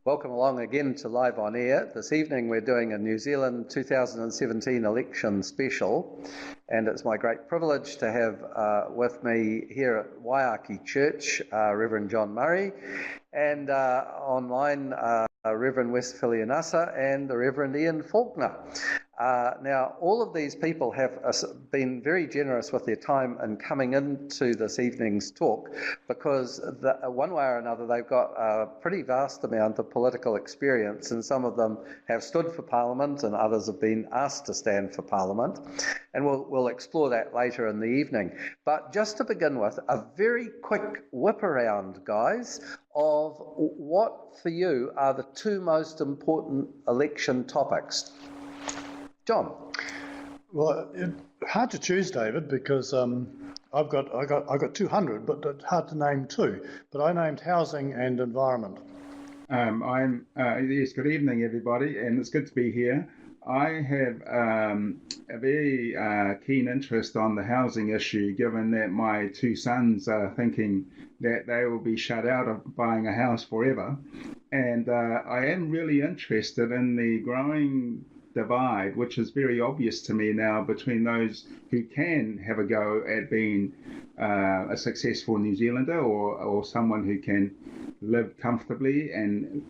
Welcome along again to Live on Air. This evening we're doing a New Zealand 2017 election special, and it's my great privilege to have with me here at Waiake Church Reverend John Murray, and online Reverend Wesleyan and the Reverend Ian Faulkner. Now, all of these people have been very generous with their time in coming into this evening's talk, because one way or another they've got a pretty vast amount of political experience, and some of them have stood for Parliament and others have been asked to stand for Parliament, and we'll explore that later in the evening. But just to begin with, a very quick whip around, guys, of what for you are the two most important election topics. John. Well, hard to choose, David, because I've got 200, but it's hard to name two. But I named housing and environment. Yes, good evening, everybody, and it's good to be here. I have a very keen interest on the housing issue, given that my two sons are thinking that they will be shut out of buying a house forever. And I am really interested in the growing divide, which is very obvious to me now, between those who can have a go at being a successful New Zealander or someone who can live comfortably and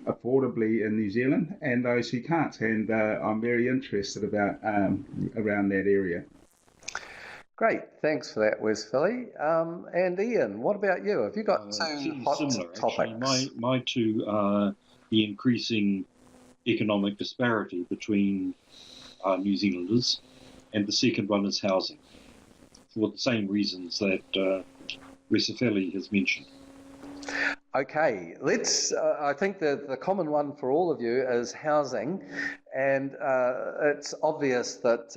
affordably in New Zealand, and those who can't. And I'm very interested about around that area. Great, thanks for that, Wes Philly. And Ian, what about you? Have you got two hot topics? Actually. My two are the increasing economic disparity between New Zealanders, and the second one is housing, for the same reasons that Wesleyan has mentioned. Okay, I think the common one for all of you is housing, and it's obvious that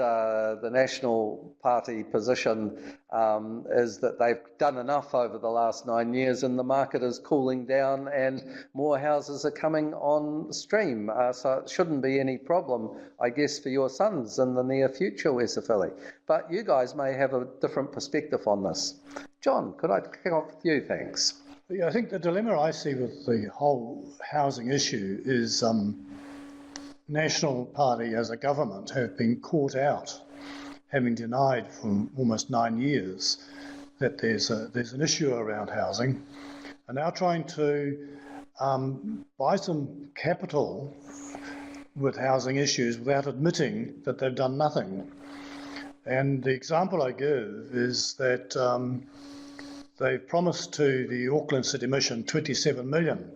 the National Party position is that they've done enough over the last 9 years, and the market is cooling down and more houses are coming on stream, so it shouldn't be any problem, I guess, for your sons in the near future, Wesleyan. But you guys may have a different perspective on this. John, could I kick off with you, thanks? Yeah, I think the dilemma I see with the whole housing issue is National Party as a government have been caught out, having denied for almost 9 years that there's an issue around housing, and now trying to buy some capital with housing issues without admitting that they've done nothing. And the example I give is that they've promised to the Auckland City Mission 27 million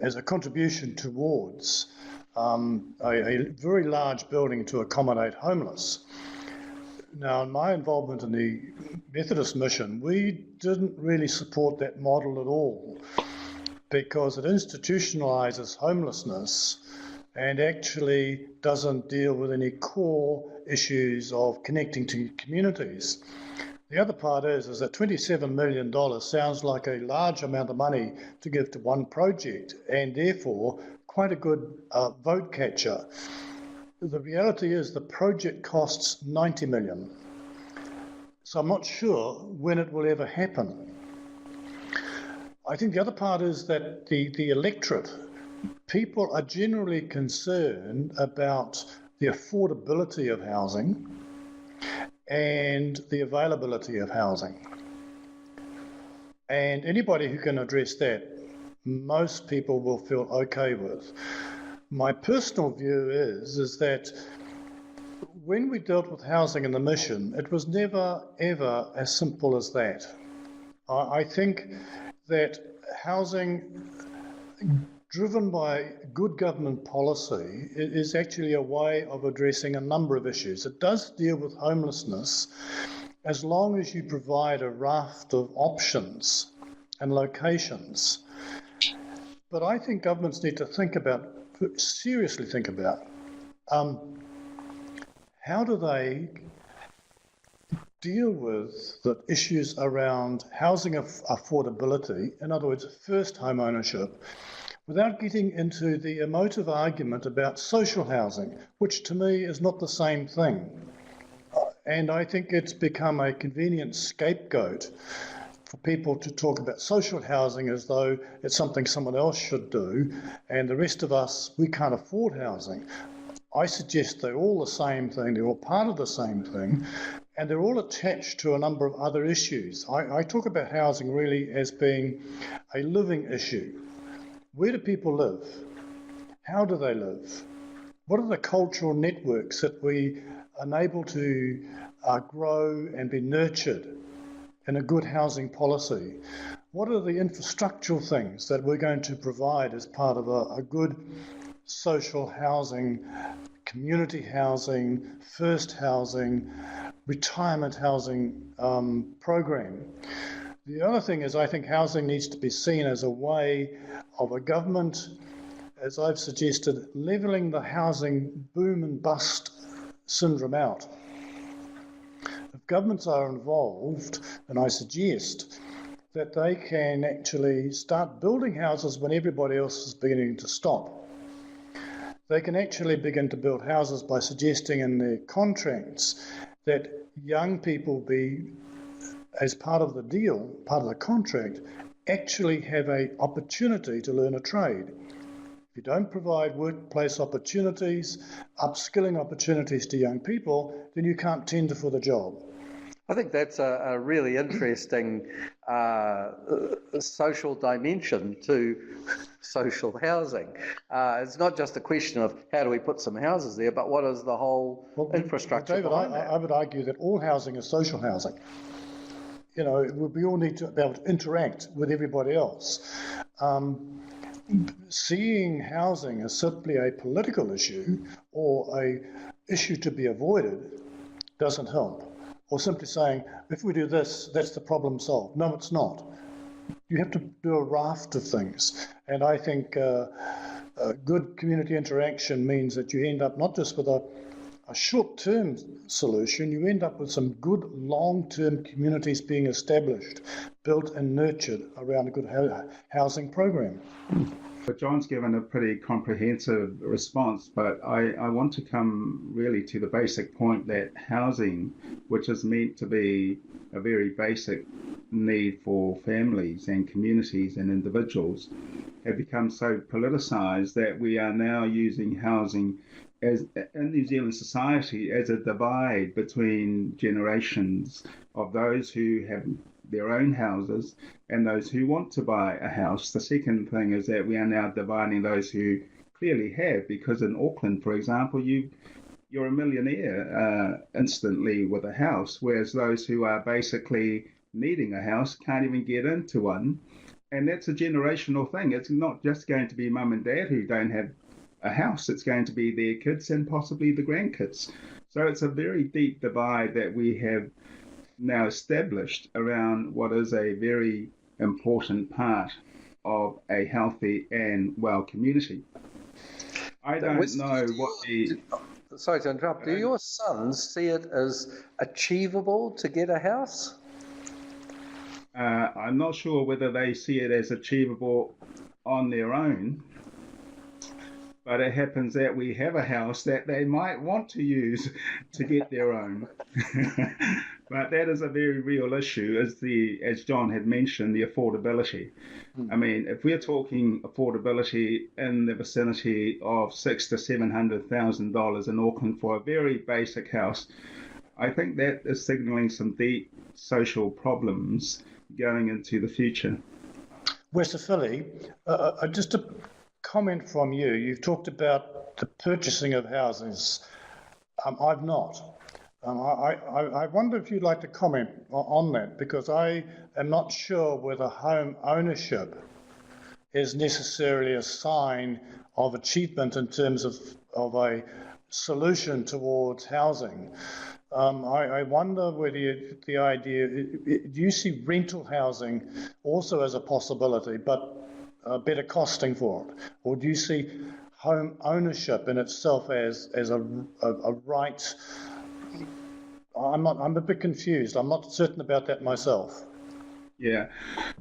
as a contribution towards a very large building to accommodate homeless. Now, in my involvement in the Methodist mission, we didn't really support that model at all, because it institutionalises homelessness and actually doesn't deal with any core issues of connecting to communities. The other part is that $27 million sounds like a large amount of money to give to one project, and therefore quite a good vote catcher. The reality is the project costs $90 million. So I'm not sure when it will ever happen. I think the other part is that the electorate, people are generally concerned about the affordability of housing and the availability of housing. And anybody who can address that, most people will feel okay with. My personal view is that when we dealt with housing in the mission, it was never, ever as simple as that. I think that housing driven by good government policy is actually a way of addressing a number of issues. It does deal with homelessness as long as you provide a raft of options and locations. But I think governments need to seriously think about how do they deal with the issues around housing affordability, in other words, first home ownership, without getting into the emotive argument about social housing, which to me is not the same thing. And I think it's become a convenient scapegoat for people to talk about social housing as though it's something someone else should do, and the rest of us, we can't afford housing. I suggest they're all the same thing, they're all part of the same thing, and they're all attached to a number of other issues. I talk about housing really as being a living issue. Where do people live? How do they live? What are the cultural networks that we are able to grow and be nurtured in a good housing policy? What are the infrastructural things that we're going to provide as part of a good social housing, community housing, first housing, retirement housing program? The other thing is, I think housing needs to be seen as a way of a government, as I've suggested, levelling the housing boom and bust syndrome out. If governments are involved, and I suggest that they can actually start building houses when everybody else is beginning to stop. They can actually begin to build houses by suggesting in their contracts that young people be, as part of the deal, part of the contract, actually have an opportunity to learn a trade. If you don't provide workplace opportunities, upskilling opportunities to young people, then you can't tender for the job. I think that's a really interesting social dimension to social housing. It's not just a question of how do we put some houses there, but what is the whole infrastructure David, behind that? I would argue that all housing is social housing. You know, we all need to be able to interact with everybody else. Seeing housing as simply a political issue or a issue to be avoided doesn't help. Or simply saying, if we do this, that's the problem solved. No, it's not. You have to do a raft of things. And I think good community interaction means that you end up not just with a short-term solution, you end up with some good long-term communities being established, built and nurtured around a good housing program. But John's given a pretty comprehensive response, but I want to come really to the basic point that housing, which is meant to be a very basic need for families and communities and individuals, have become so politicised that we are now using housing as in New Zealand society as a divide between generations of those who have their own houses and those who want to buy a house. The second thing is that we are now dividing those who clearly have, because in Auckland, for example, you're a millionaire instantly with a house, whereas those who are basically needing a house can't even get into one. And that's a generational thing. It's not just going to be mum and dad who don't have a house, it's going to be their kids and possibly the grandkids. So it's a very deep divide that we have now established around what is a very important part of a healthy and well community. I don't know what the... Sorry to interrupt. Do your sons see it as achievable to get a house? I'm not sure whether they see it as achievable on their own, but it happens that we have a house that they might want to use to get their own. But that is a very real issue, as John had mentioned, the affordability. I mean, if we're talking affordability in the vicinity of $600,000 to $700,000 in Auckland for a very basic house, I think that is signalling some deep social problems going into the future. Wester Philly, just a comment from you. You've talked about the purchasing of houses. I've not. I wonder if you'd like to comment on that, because I am not sure whether home ownership is necessarily a sign of achievement in terms of a solution towards housing. I wonder whether the idea, do you see rental housing also as a possibility, but better costing for it? Or do you see home ownership in itself as a right? I'm a bit confused. I'm not certain about that myself. Yeah,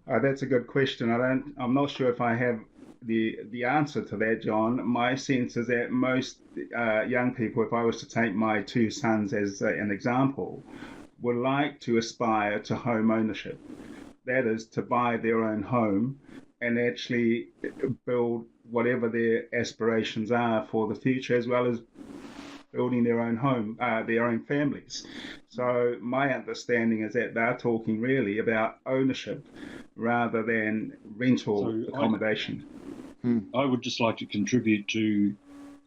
that's a good question. I'm not sure if I have the answer to that, John. My sense is that most young people, if I was to take my two sons as an example, would like to aspire to home ownership. that is to buy their own home and actually build whatever their aspirations are for the future, as well as building their own home, their own families. So my understanding is that they're talking really about ownership rather than rental accommodation. I would just like to contribute to,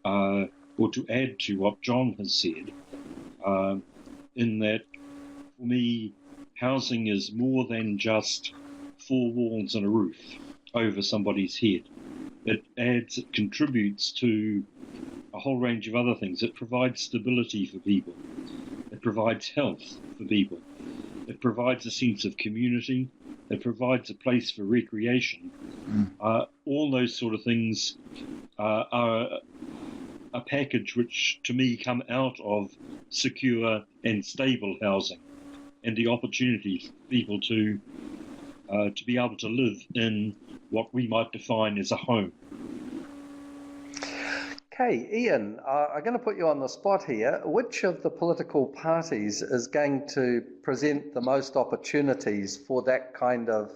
or to add to what John has said, in that, for me, housing is more than just 4 walls and a roof over somebody's head. It contributes to a whole range of other things. It provides stability for people. It provides health for people. It provides a sense of community. It provides a place for recreation. All those sort of things are a package which, to me, come out of secure and stable housing and the opportunity for people to be able to live in what we might define as a home. Okay, Ian, I'm going to put you on the spot here. Which of the political parties is going to present the most opportunities for that kind of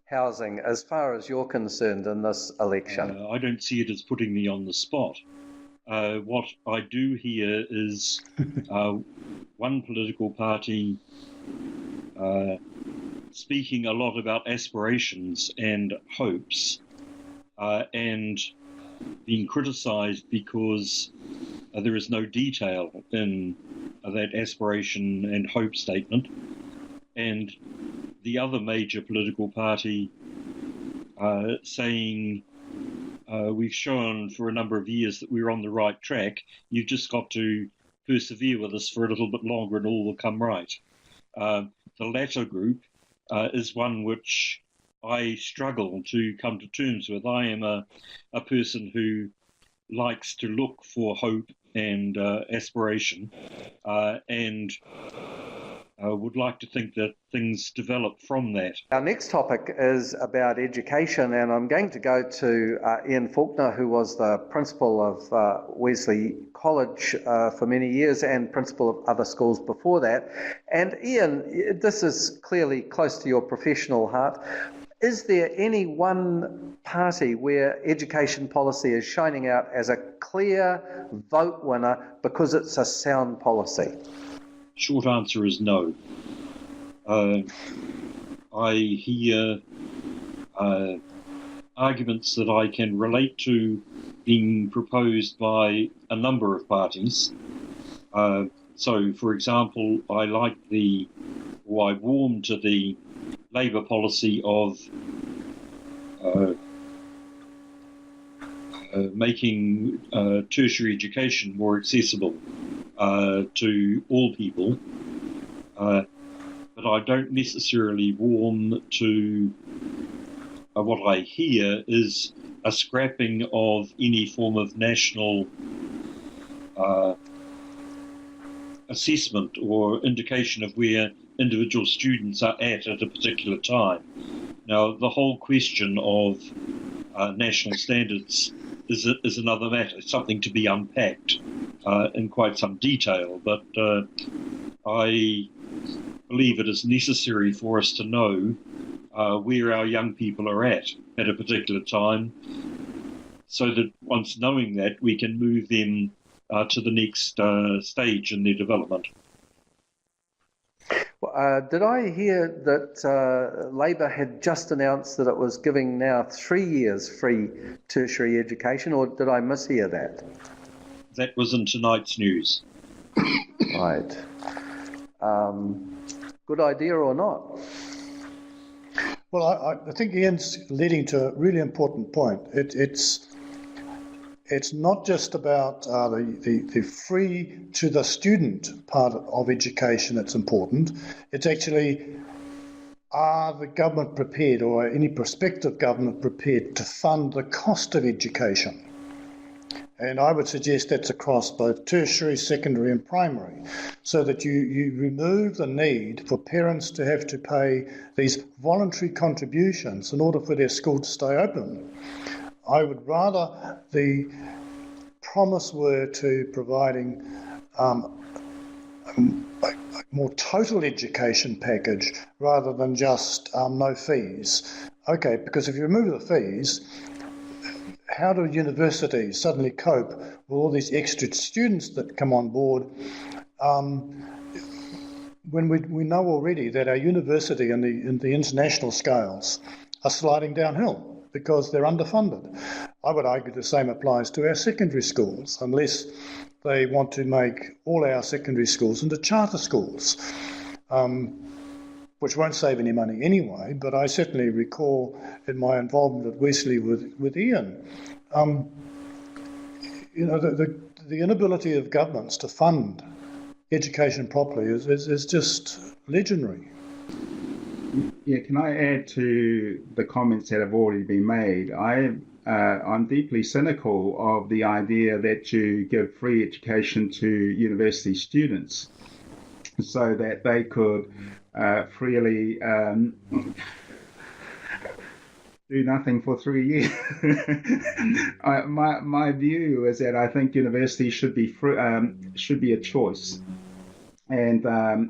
housing as far as you're concerned in this election? I don't see it as putting me on the spot. What I do hear is one political party speaking a lot about aspirations and hopes, and being criticised because there is no detail in that aspiration and hope statement, and the other major political party saying we've shown for a number of years that we're on the right track, you've just got to persevere with us for a little bit longer and all will come right. The latter group is one which I struggle to come to terms with. I am a person who likes to look for hope and aspiration, and would like to think that things develop from that. Our next topic is about education, and I'm going to go to Ian Faulkner, who was the principal of Wesley College for many years and principal of other schools before that. And Ian, this is clearly close to your professional heart. Is there any one party where education policy is shining out as a clear vote winner because it's a sound policy? Short answer is no. I hear arguments that I can relate to being proposed by a number of parties. So, for example, I warm to the Labour policy of making tertiary education more accessible to all people, but I don't necessarily warm to what I hear is a scrapping of any form of national assessment or indication of where individual students are at a particular time. Now, the whole question of national standards is another matter, something to be unpacked in quite some detail, but I believe it is necessary for us to know where our young people are at a particular time, so that once knowing that, we can move them to the next stage in their development. Did I hear that Labour had just announced that it was giving now 3 years free tertiary education, or did I mishear that? That was in tonight's news. Right. Good idea or not? Well, I think Ian's leading to a really important point. It's not just about the free to the student part of education that's important. It's actually, are the government prepared, or any prospective government prepared, to fund the cost of education? And I would suggest that's across both tertiary, secondary and primary, so that you remove the need for parents to have to pay these voluntary contributions in order for their school to stay open. I would rather the promise were to providing more total education package rather than just no fees. Okay, because if you remove the fees, how do universities suddenly cope with all these extra students that come on board when we know already that our university in the international scales are sliding downhill because they're underfunded? I would argue the same applies to our secondary schools, unless they want to make all our secondary schools into charter schools, which won't save any money anyway. But I certainly recall in my involvement at Wesley with Ian, the inability of governments to fund education properly is just legendary. Yeah, can I add to the comments that have already been made? I'm deeply cynical of the idea that you give free education to university students so that they could freely do nothing for 3 years. My view is that I think university should be a choice, and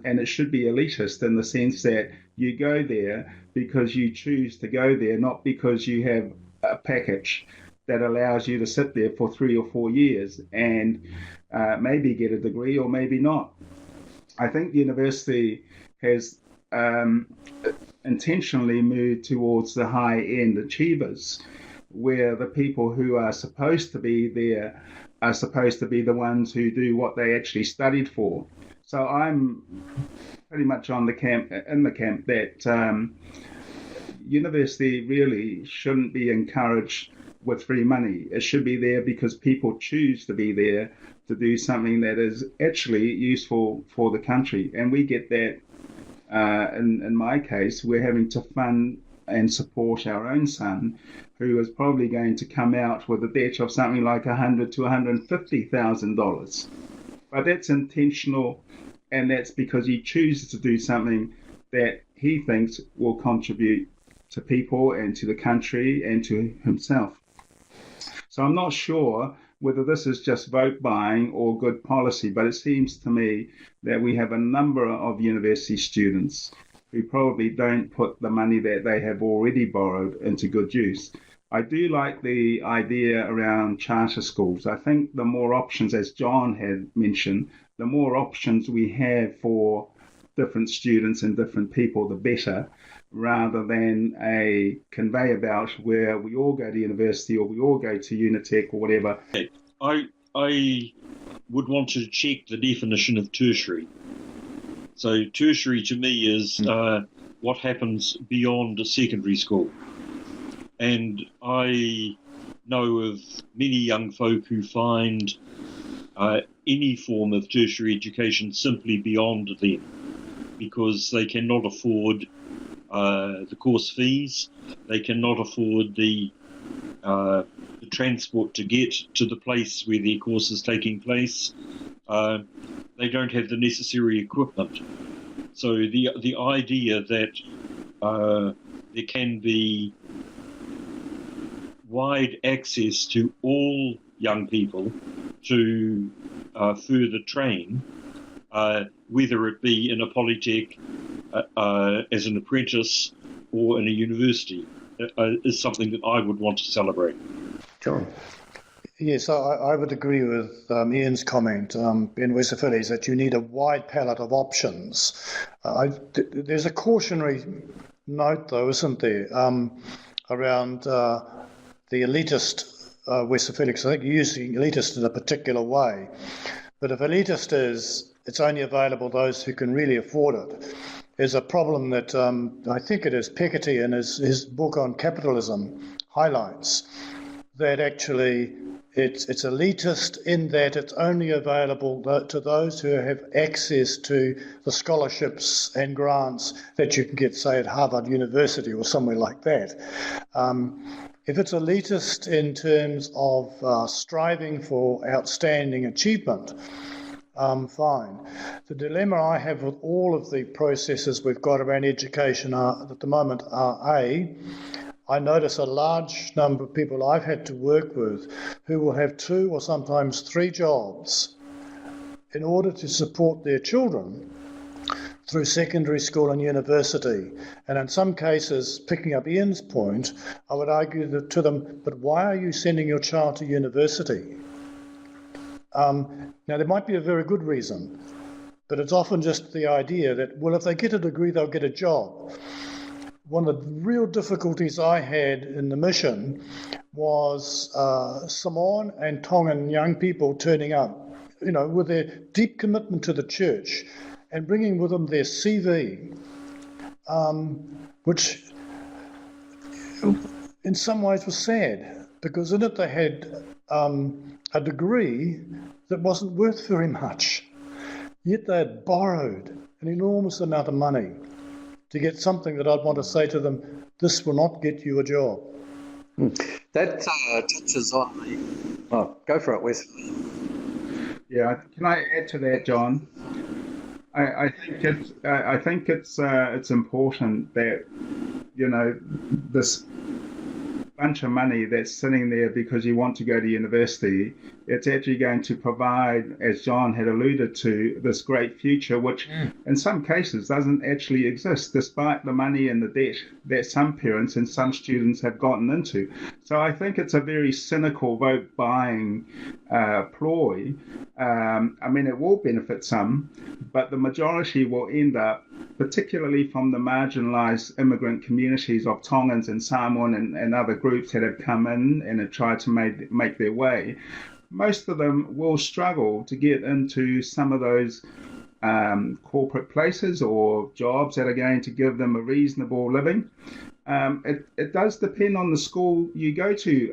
it should be elitist in the sense that you go there because you choose to go there, not because you have a package that allows you to sit there for 3 or 4 years and maybe get a degree or maybe not. I think the university has intentionally moved towards the high-end achievers, where the people who are supposed to be there are supposed to be the ones who do what they actually studied for. So I'm pretty much in the camp that university really shouldn't be encouraged with free money. It should be there because people choose to be there to do something that is actually useful for the country. And we get that, in my case, we're having to fund and support our own son, who is probably going to come out with a debt of something like $100,000 to $150,000. But that's intentional, and that's because he chooses to do something that he thinks will contribute to people and to the country and to himself. So I'm not sure whether this is just vote buying or good policy, but it seems to me that we have a number of university students who probably don't put the money that they have already borrowed into good use. I do like the idea around charter schools. I think the more options, as John had mentioned, the more options we have for different students and different people, the better, rather than a conveyor belt where we all go to university or we all go to Unitec or whatever. I would want to check the definition of tertiary. So tertiary to me is what happens beyond a secondary school. And I know of many young folk who find any form of tertiary education simply beyond them, because they cannot afford the course fees, they cannot afford the transport to get to the place where their course is taking place. They don't have the necessary equipment. So the idea that there can be wide access to all young people to further train, whether it be in a polytech, as an apprentice, or in a university, is something that I would want to celebrate. John? Yes, I would agree with Ian's comment in West Phillies that you need a wide palette of options. There's a cautionary note, though, isn't there, around the elitist West Phillies. I think you're using elitist in a particular way. But if elitist is, it's only available those who can really afford it, is a problem that I think it is Piketty in his book on capitalism highlights, that actually it's elitist in that it's only available to those who have access to the scholarships and grants that you can get, say, at Harvard University or somewhere like that. If it's elitist in terms of striving for outstanding achievement, fine. The dilemma I have with all of the processes we've got around education at the moment are I notice a large number of people I've had to work with who will have 2 or sometimes 3 jobs in order to support their children, through secondary school and university. And in some cases, picking up Ian's point, I would argue to them, but why are you sending your child to university? Now, there might be a very good reason, but it's often just the idea that, well, if they get a degree, they'll get a job. One of the real difficulties I had in the mission was Samoan and Tongan young people turning up, with their deep commitment to the church and bringing with them their CV, which in some ways was sad, because in it they had a degree that wasn't worth very much, yet they had borrowed an enormous amount of money to get something that I'd want to say to them, this will not get you a job. That touches on the... Oh, go for it, Wesley. Yeah, can I add to that, John? I think it's important that, this bunch of money that's sitting there because you want to go to university, it's actually going to provide, as John had alluded to, this great future, which in some cases doesn't actually exist, despite the money and the debt that some parents and some students have gotten into. So I think it's a very cynical vote-buying ploy. It will benefit some, but the majority will end up, particularly from the marginalised immigrant communities of Tongans and Samoan and other groups that have come in and have tried to make their way, most of them will struggle to get into some of those corporate places or jobs that are going to give them a reasonable living. It does depend on the school you go to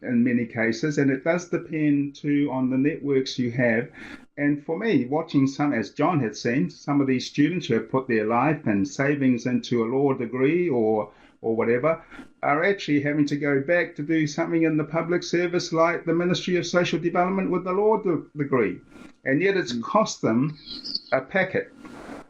in many cases, and it does depend too on the networks you have. And for me, watching some, as John had seen, some of these students who have put their life and savings into a law degree or whatever, are actually having to go back to do something in the public service like the Ministry of Social Development with the law degree. And yet it's cost them a packet.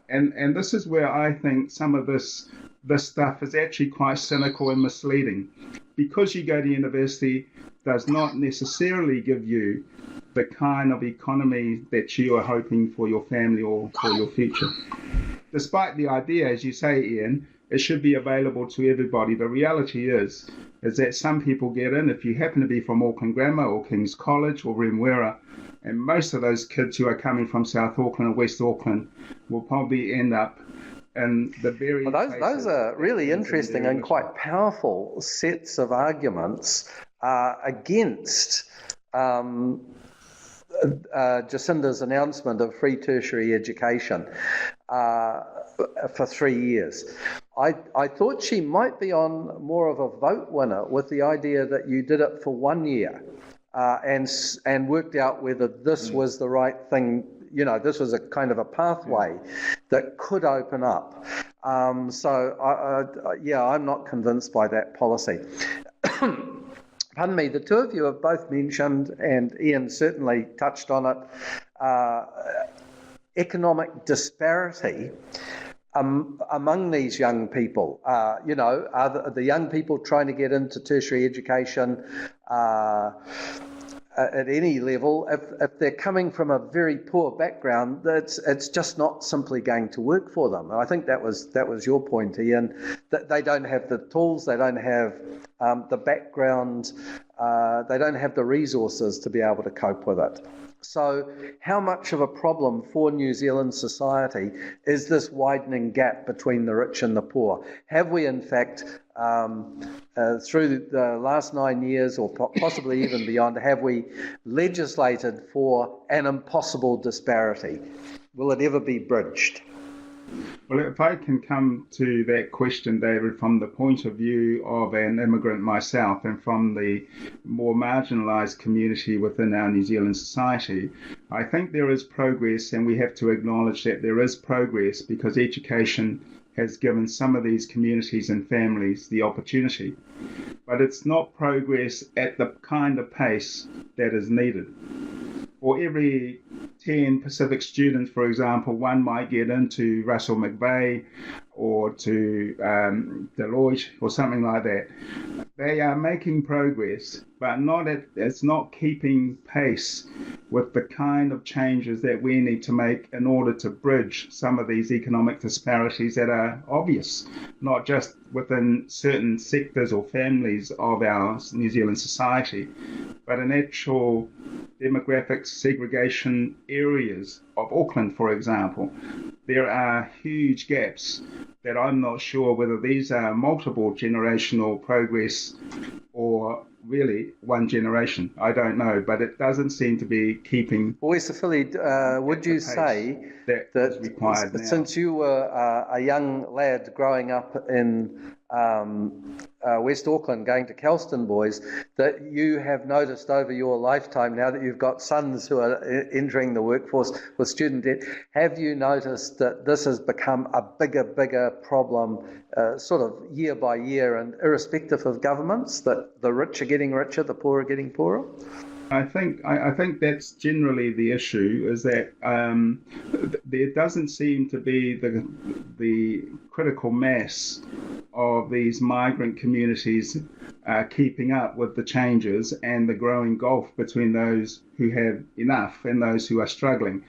And this is where I think some of this stuff is actually quite cynical and misleading. Because you go to university does not necessarily give you the kind of economy that you are hoping for your family or for your future. Despite the idea, as you say, Ian, it should be available to everybody. The reality is that some people get in, if you happen to be from Auckland Grammar or King's College or Remuera, and most of those kids who are coming from South Auckland or West Auckland will probably end up in the very... Well, those are really interesting and quite powerful sets of arguments against Jacinda's announcement of free tertiary education for 3 years. I thought she might be on more of a vote winner with the idea that you did it for 1 year and worked out whether this was the right thing. This was a kind of a pathway that could open up. I'm not convinced by that policy. Pardon me, the two of you have both mentioned, and Ian certainly touched on it, economic disparity among these young people. Are the young people trying to get into tertiary education at any level, if they're coming from a very poor background, it's just not simply going to work for them. And I think that was your point, Ian, that they don't have the tools, they don't have the background, they don't have the resources to be able to cope with it. So how much of a problem for New Zealand society is this widening gap between the rich and the poor? Have we, in fact, through the last 9 years or possibly even beyond, have we legislated for an impossible disparity? Will it ever be bridged? Well, if I can come to that question, David, from the point of view of an immigrant myself and from the more marginalised community within our New Zealand society, I think there is progress, and we have to acknowledge that there is progress because education has given some of these communities and families the opportunity. But it's not progress at the kind of pace that is needed. For every 10 Pacific students, for example, one might get into Russell McVeigh or to Deloitte or something like that. They are making progress, but it's not keeping pace with the kind of changes that we need to make in order to bridge some of these economic disparities that are obvious, not just within certain sectors or families of our New Zealand society, but in actual demographic segregation areas of Auckland, for example. There are huge gaps that I'm not sure whether these are multiple generational progress or really one generation. I don't know, but it doesn't seem to be keeping. Oyster Philly, would you say that since you were a young lad growing up in West Auckland, going to Kelston Boys, that you have noticed over your lifetime, now that you've got sons who are entering the workforce with student debt, have you noticed that this has become a bigger problem sort of year by year and irrespective of governments, that the rich are getting richer, the poor are getting poorer? I think that's generally the issue, is that there doesn't seem to be the critical mass of these migrant communities keeping up with the changes and the growing gulf between those who have enough and those who are struggling.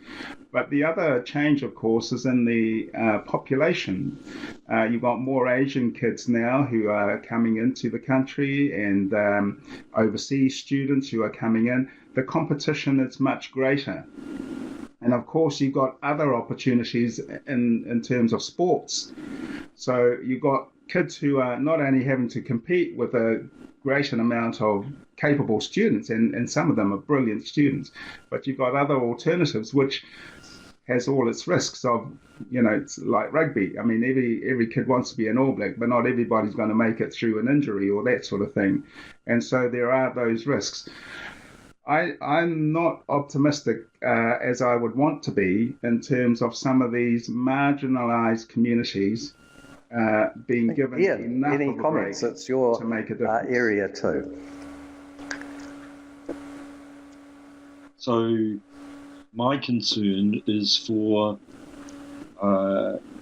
But the other change, of course, is in the population. You've got more Asian kids now who are coming into the country, and overseas students who are coming in. The competition is much greater. And of course, you've got other opportunities in terms of sports. So you've got kids who are not only having to compete with a great amount of capable students, and some of them are brilliant students, but you've got other alternatives, which has all its risks of, it's like rugby. I mean, every kid wants to be an All Black, but not everybody's going to make it through an injury or that sort of thing. And so there are those risks. I'm not optimistic as I would want to be in terms of some of these marginalised communities being given enough any of a comments? break it's your to make a difference. Area too. So my concern is for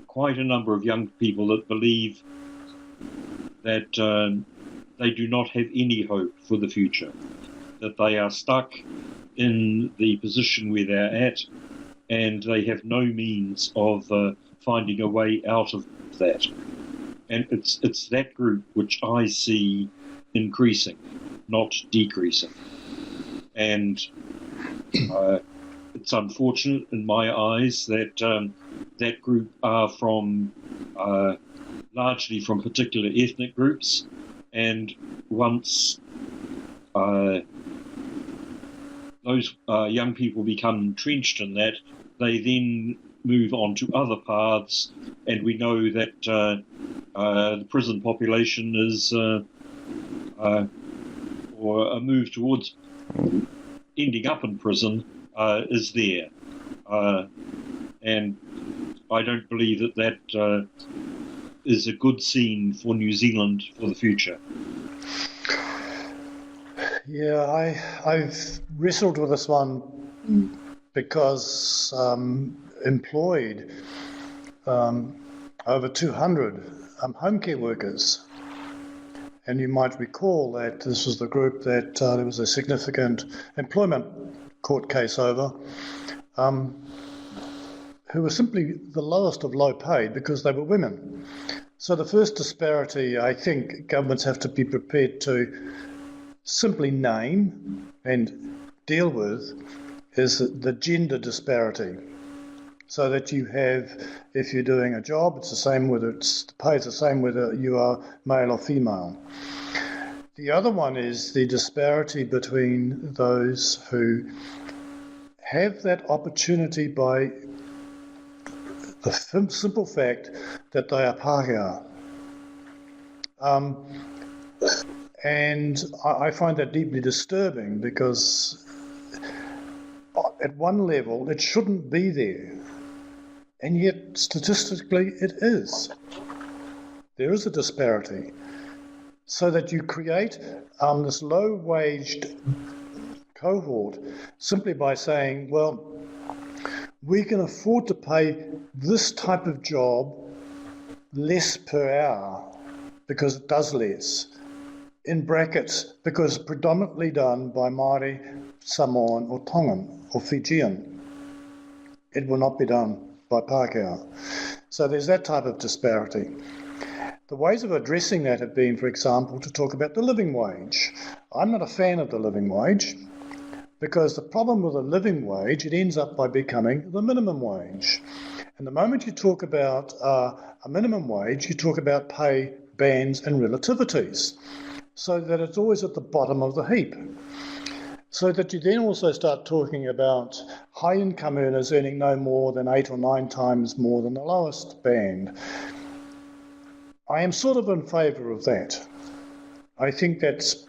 quite a number of young people that believe that they do not have any hope for the future, that they are stuck in the position where they're at, and they have no means of finding a way out of that. And it's that group which I see increasing, not decreasing. And it's unfortunate in my eyes that that group are from largely from particular ethnic groups, and once those young people become entrenched in that, they then move on to other paths, and we know that the prison population is, or a move towards ending up in prison is there. And I don't believe that is a good scene for New Zealand for the future. Yeah, I've wrestled with this one because employed over 200 home care workers. And you might recall that this was the group that there was a significant employment court case over, who were simply the lowest of low paid because they were women. So the first disparity I think governments have to be prepared to simply name and deal with is the gender disparity. So that you have, if you're doing a job, it's the same whether the pay is the same whether you are male or female. The other one is the disparity between those who have that opportunity by the simple fact that they are Pākehā. And I find that deeply disturbing because at one level it shouldn't be there. And yet, statistically, it is. There is a disparity. So that you create this low-waged cohort simply by saying, well, we can afford to pay this type of job less per hour because it does less, in brackets, because predominantly done by Māori, Samoan or Tongan or Fijian. It will not be done by Pākehā. So there's that type of disparity. The ways of addressing that have been, for example, to talk about the living wage. I'm not a fan of the living wage because the problem with the living wage, it ends up by becoming the minimum wage. And the moment you talk about a minimum wage, you talk about pay bands and relativities, so that it's always at the bottom of the heap. So that you then also start talking about high income earners earning no more than 8 or 9 times more than the lowest band. I am sort of in favour of that. I think that's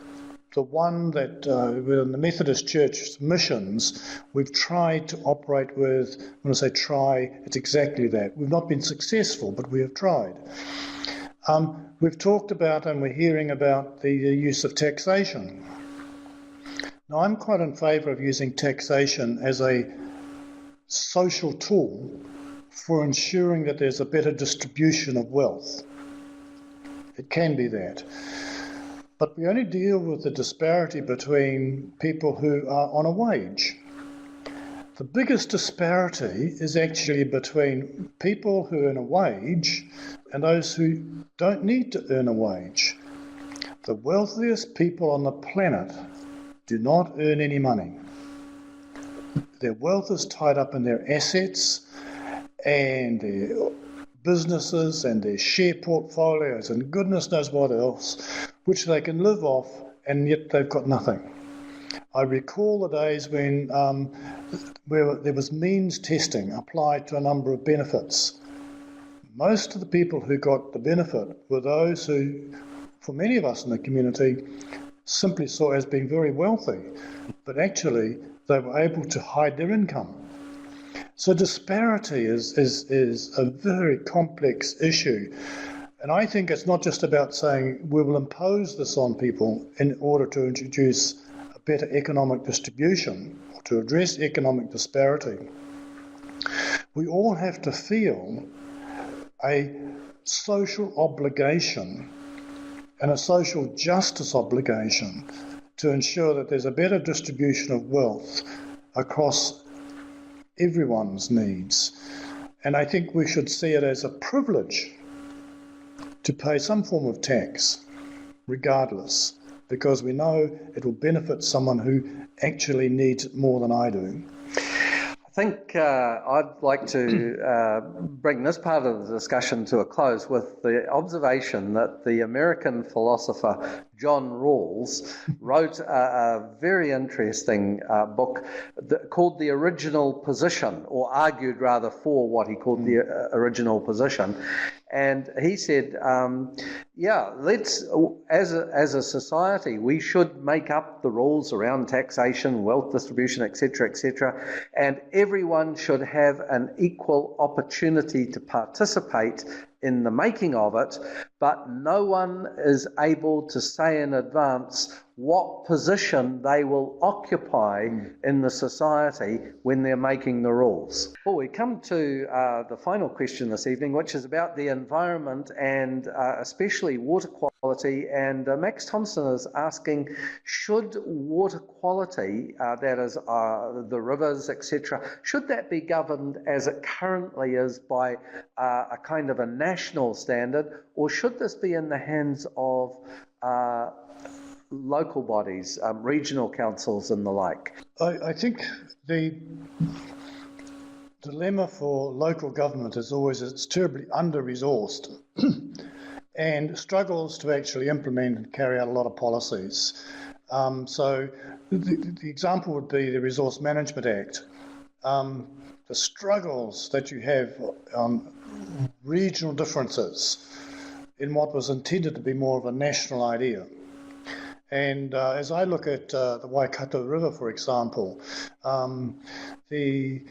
the one that within the Methodist Church missions we've tried to operate with. When I say try, it's exactly that. We've not been successful, but we have tried. We've talked about and we're hearing about the use of taxation. Now, I'm quite in favour of using taxation as a social tool for ensuring that there's a better distribution of wealth. It can be that. But we only deal with the disparity between people who are on a wage. The biggest disparity is actually between people who earn a wage and those who don't need to earn a wage. The wealthiest people on the planet do not earn any money. Their wealth is tied up in their assets and their businesses and their share portfolios and goodness knows what else, which they can live off, and yet they've got nothing. I recall the days when where there was means testing applied to a number of benefits. Most of the people who got the benefit were those who, for many of us in the community, simply saw as being very wealthy, but actually they were able to hide their income. So disparity is a very complex issue. And I think it's not just about saying we will impose this on people in order to introduce a better economic distribution or to address economic disparity. We all have to feel a social obligation and a social justice obligation to ensure that there's a better distribution of wealth across everyone's needs. And I think we should see it as a privilege to pay some form of tax, regardless, because we know it will benefit someone who actually needs it more than I do. I think I'd like to bring this part of the discussion to a close with the observation that the American philosopher John Rawls wrote a very interesting book called The Original Position, or argued rather for what he called the original position. And he said, let's, as a society, we should make up the rules around taxation, wealth distribution, etc., and everyone should have an equal opportunity to participate in the making of it, but no one is able to say in advance what position they will occupy in the society when they're making the rules. Well, we come to the final question this evening, which is about the environment and especially water quality. And Max Thompson is asking, should water quality, that is the rivers, etc., should that be governed as it currently is by a kind of a national standard, or should this be in the hands of local bodies, regional councils and the like? I think the dilemma for local government is always it's terribly under-resourced and struggles to actually implement and carry out a lot of policies. So the example would be the Resource Management Act. The struggles that you have on regional differences in what was intended to be more of a national idea. And as I look at the Waikato River, for example, the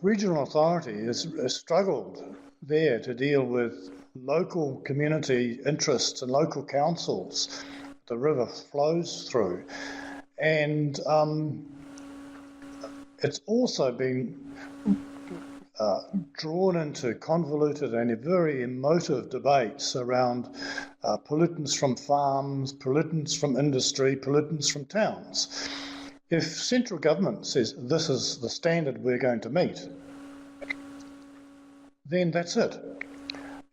regional authority has struggled there to deal with local community interests and local councils the river flows through. And it's also been drawn into convoluted and very emotive debates around pollutants from farms, pollutants from industry, pollutants from towns. If central government says this is the standard we're going to meet, then that's it.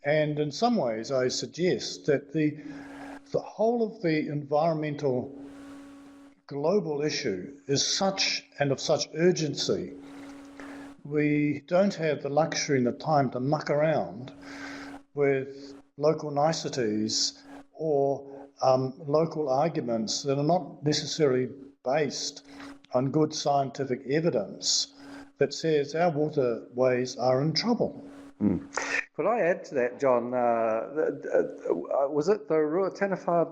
And in some ways, I suggest that the whole of the environmental global issue is such and of such urgency, we don't have the luxury and the time to muck around with local niceties or local arguments that are not necessarily based on good scientific evidence that says our waterways are in trouble. Could I add to that, John? Was it the Ruataniwha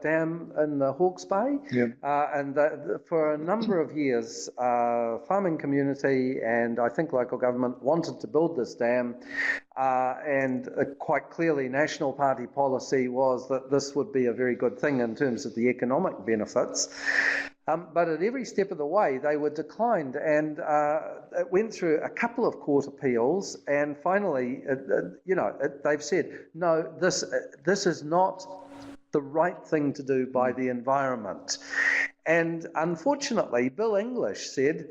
dam in the Hawke's Bay? Yeah. And for a number of years, farming community and I think local government wanted to build this dam, and quite clearly National Party policy was that this would be a very good thing in terms of the economic benefits. But at every step of the way, they were declined, and it went through a couple of court appeals, and finally, they've said, no, this is not the right thing to do by the environment. And unfortunately, Bill English said,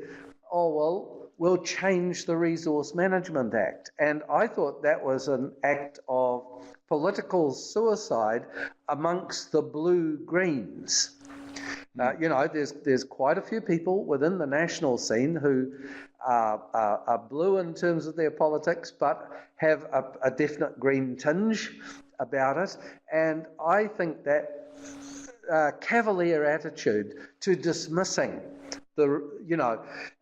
oh, well, we'll change the Resource Management Act. And I thought that was an act of political suicide amongst the blue-greens. There's quite a few people within the national scene who are blue in terms of their politics, but have a definite green tinge about it. And I think that cavalier attitude to dismissing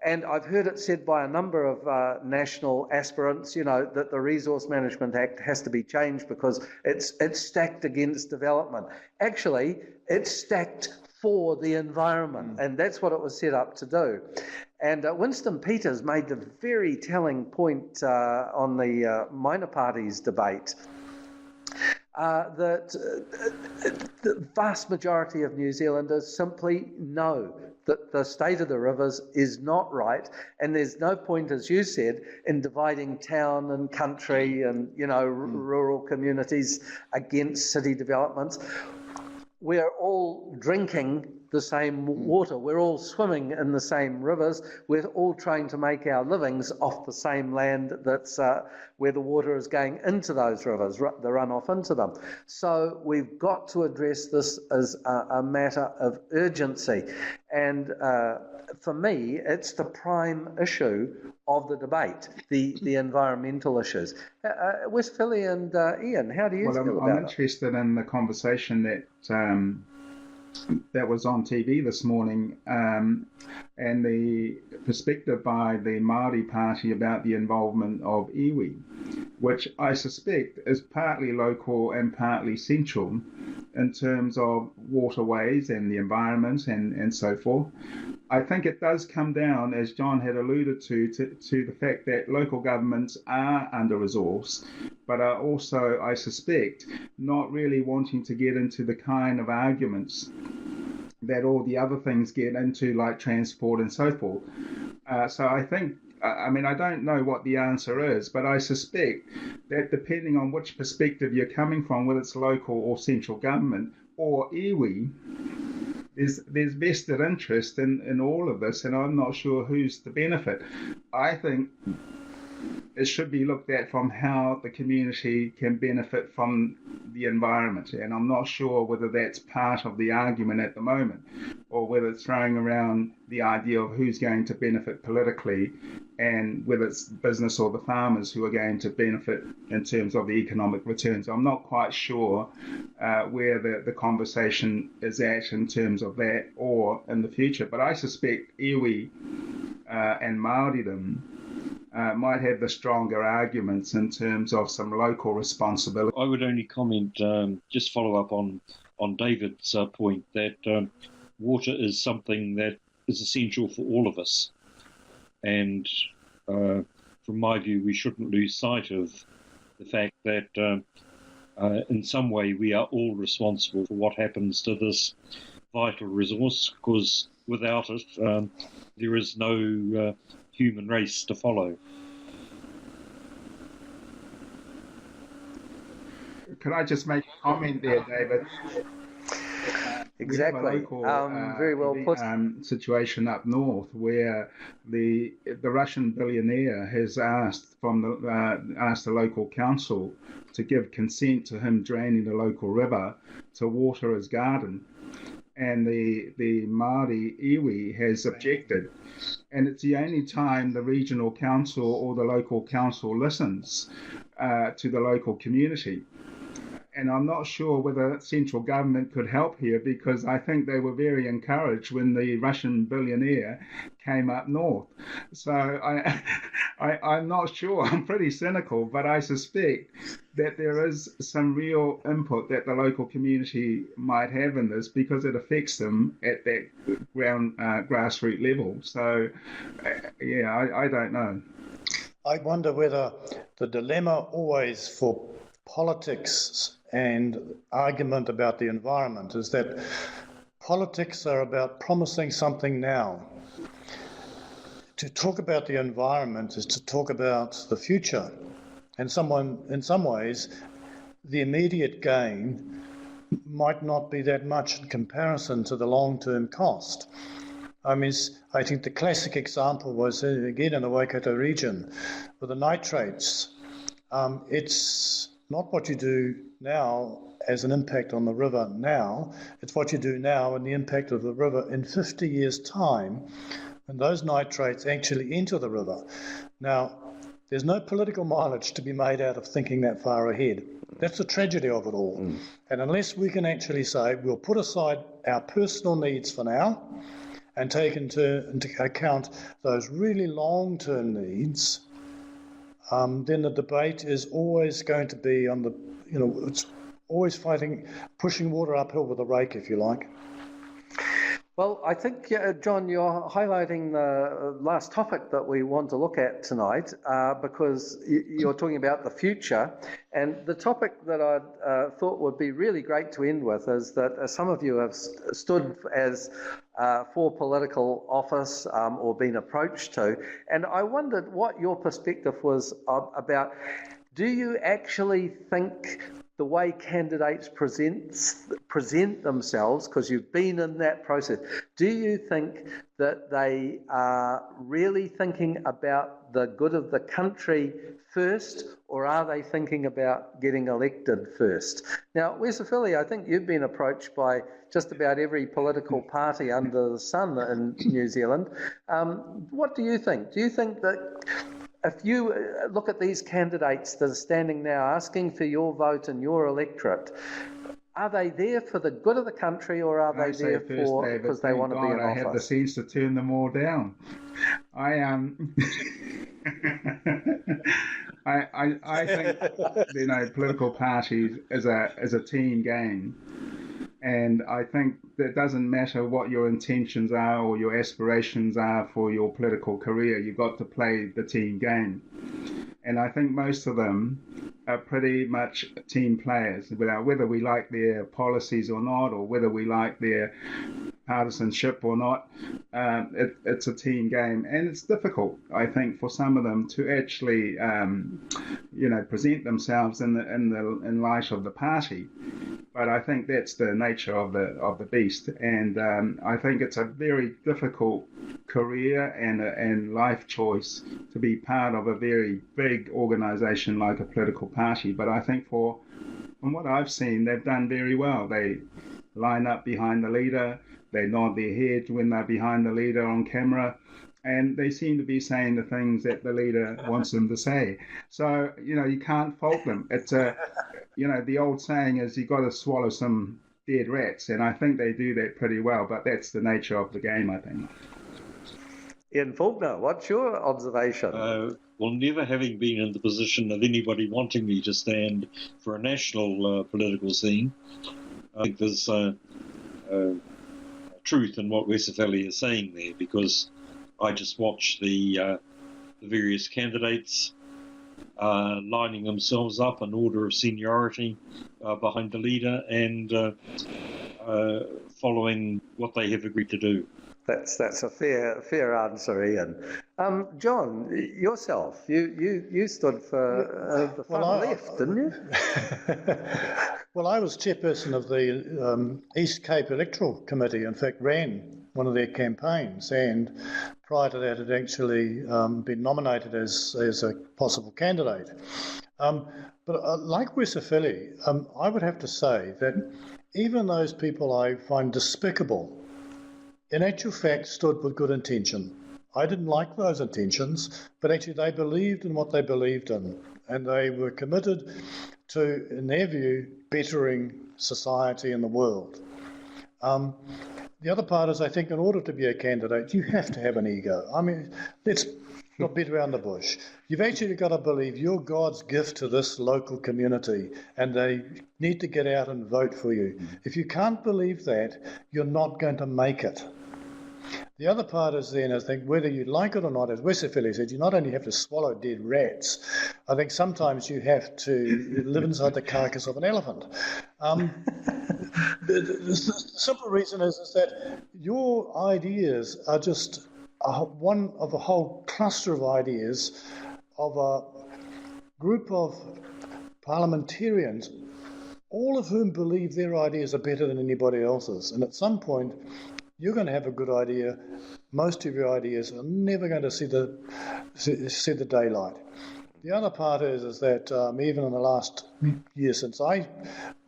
and I've heard it said by a number of national aspirants, that the Resource Management Act has to be changed because it's stacked against development. Actually, it's stacked for the environment, and that's what it was set up to do. And Winston Peters made the very telling point on the minor parties debate that the vast majority of New Zealanders simply know that the state of the rivers is not right, and there's no point, as you said, in dividing town and country and rural communities against city developments. We're all drinking the same water. We're all swimming in the same rivers. We're all trying to make our livings off the same land that's where the water is going into those rivers, the runoff into them. So we've got to address this as a matter of urgency. And for me, it's the prime issue of the debate, the environmental issues. Westphilly and Ian, how do you feel about it? I'm interested in the conversation that was on TV this morning, and the perspective by the Māori Party about the involvement of iwi, which I suspect is partly local and partly central in terms of waterways and the environment and so forth. I think it does come down, as John had alluded to the fact that local governments are under-resourced, but are also, I suspect, not really wanting to get into the kind of arguments that all the other things get into, like transport and so forth. So I think, I don't know what the answer is, but I suspect that depending on which perspective you're coming from, whether it's local or central government or iwi, there's vested interest in all of this, and I'm not sure who's the benefit. I think it should be looked at from how the community can benefit from the environment, and I'm not sure whether that's part of the argument at the moment, or whether it's throwing around the idea of who's going to benefit politically, and whether it's business or the farmers who are going to benefit in terms of the economic returns. I'm not quite sure where the conversation is at in terms of that or in the future, but I suspect iwi and Māoridom might have the stronger arguments in terms of some local responsibility. I would only comment, just follow up on David's point, that water is something that is essential for all of us. And from my view, we shouldn't lose sight of the fact that in some way we are all responsible for what happens to this vital resource, because without it, there is no human race to follow. could I just make a comment there, David? Exactly. We have a local, very well put. Situation up north where the Russian billionaire has asked the local council to give consent to him draining the local river to water his garden, and the Māori iwi has objected, and it's the only time the regional council or the local council listens to the local community. And I'm not sure whether central government could help here, because I think they were very encouraged when the Russian billionaire came up north. So I'm not sure. I'm pretty cynical, but I suspect that there is some real input that the local community might have in this, because it affects them at that grassroots level. So, I don't know. I wonder whether the dilemma always for politics and argument about the environment is that politics are about promising something now. To talk about the environment is to talk about the future. And in some ways, the immediate gain might not be that much in comparison to the long-term cost. I mean, I think the classic example was, again, in the Waikato region, with the nitrates. It's not what you do now as an impact on the river now, it's what you do now and the impact of the river in 50 years' time, when those nitrates actually enter the river. Now, there's no political mileage to be made out of thinking that far ahead. That's the tragedy of it all. And unless we can actually say, we'll put aside our personal needs for now and take into account those really long-term needs, then the debate is always going to be on the, it's always pushing water uphill with a rake, if you like. Well, I think, John, you're highlighting the last topic that we want to look at tonight, because you're talking about the future. And the topic that I thought would be really great to end with is that some of you have stood as for political office or been approached to. And I wondered what your perspective was about, do you actually think the way candidates present themselves, because you've been in that process, do you think that they are really thinking about the good of the country first, or are they thinking about getting elected first? Now, Wesleyan, I think you've been approached by just about every political party under the sun in New Zealand. What do you think? Do you think that if you look at these candidates that are standing now asking for your vote and your electorate, are they there for the good of the country, or are they there because they want to be in office? I have the sense to turn them all down. I think political parties is a team game. And I think that it doesn't matter what your intentions are or your aspirations are for your political career, you've got to play the team game. And I think most of them are pretty much team players, whether we like their policies or not, or whether we like their partisanship or not. It's a team game, and it's difficult, I think, for some of them to actually, present themselves in light of the party. But I think that's the nature of the beast, and I think it's a very difficult career and life choice to be part of a very big organisation like a political party. But I think from what I've seen, they've done very well. They line up behind the leader, they nod their head when they're behind the leader on camera, and they seem to be saying the things that the leader wants them to say. So, you can't fault them. It's the old saying is you've got to swallow some dead rats, and I think they do that pretty well, but that's the nature of the game, I think. Ian Faulkner, what's your observation? Well, never having been in the position of anybody wanting me to stand for a national political scene, I think there's truth in what Wesleyan is saying there, because I just watch the various candidates lining themselves up in order of seniority behind the leader and following what they have agreed to do. That's a fair answer, Ian. John, yourself, you stood for the far left, didn't you? Well, I was chairperson of the East Cape Electoral Committee. In fact, ran one of their campaigns, and prior to that, had actually been nominated as a possible candidate. But like Wesleyan, I would have to say that even those people I find despicable, in actual fact, stood with good intention. I didn't like those intentions, but actually they believed in what they believed in, and they were committed to, in their view, bettering society and the world. The other part is, I think, in order to be a candidate, you have to have an ego. I mean, let's not beat around the bush. You've actually got to believe you're God's gift to this local community, and they need to get out and vote for you. If you can't believe that, you're not going to make it. The other part is then, I think, whether you like it or not, as Wesleyan said, you not only have to swallow dead rats, I think sometimes you have to live inside the carcass of an elephant. The simple reason is that your ideas are just one of a whole cluster of ideas of a group of parliamentarians, all of whom believe their ideas are better than anybody else's. And at some point, you're going to have a good idea. Most of your ideas are never going to see the daylight. The other part is that even in the last year since I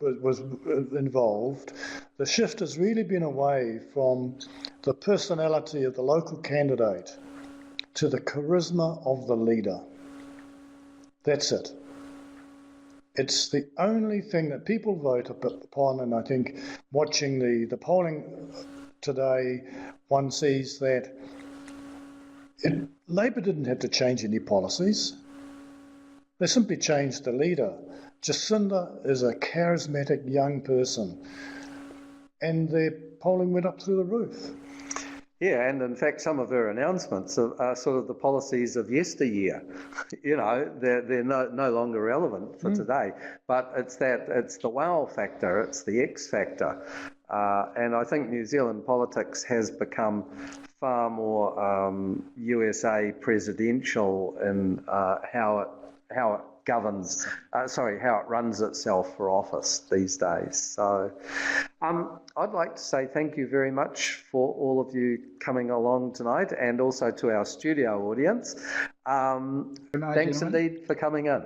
was involved, the shift has really been away from the personality of the local candidate to the charisma of the leader. That's it. It's the only thing that people vote upon, and I think watching the polling today, one sees that Labour didn't have to change any policies. They simply changed the leader. Jacinda is a charismatic young person, and their polling went up through the roof. Yeah, and in fact, some of her announcements are sort of the policies of yesteryear. You know, they're no longer relevant for today. But it's the wow factor, it's the X factor. And I think New Zealand politics has become far more USA presidential in how it governs, how it runs itself for office these days. So I'd like to say thank you very much for all of you coming along tonight, and also to our studio audience. Thanks indeed for coming in.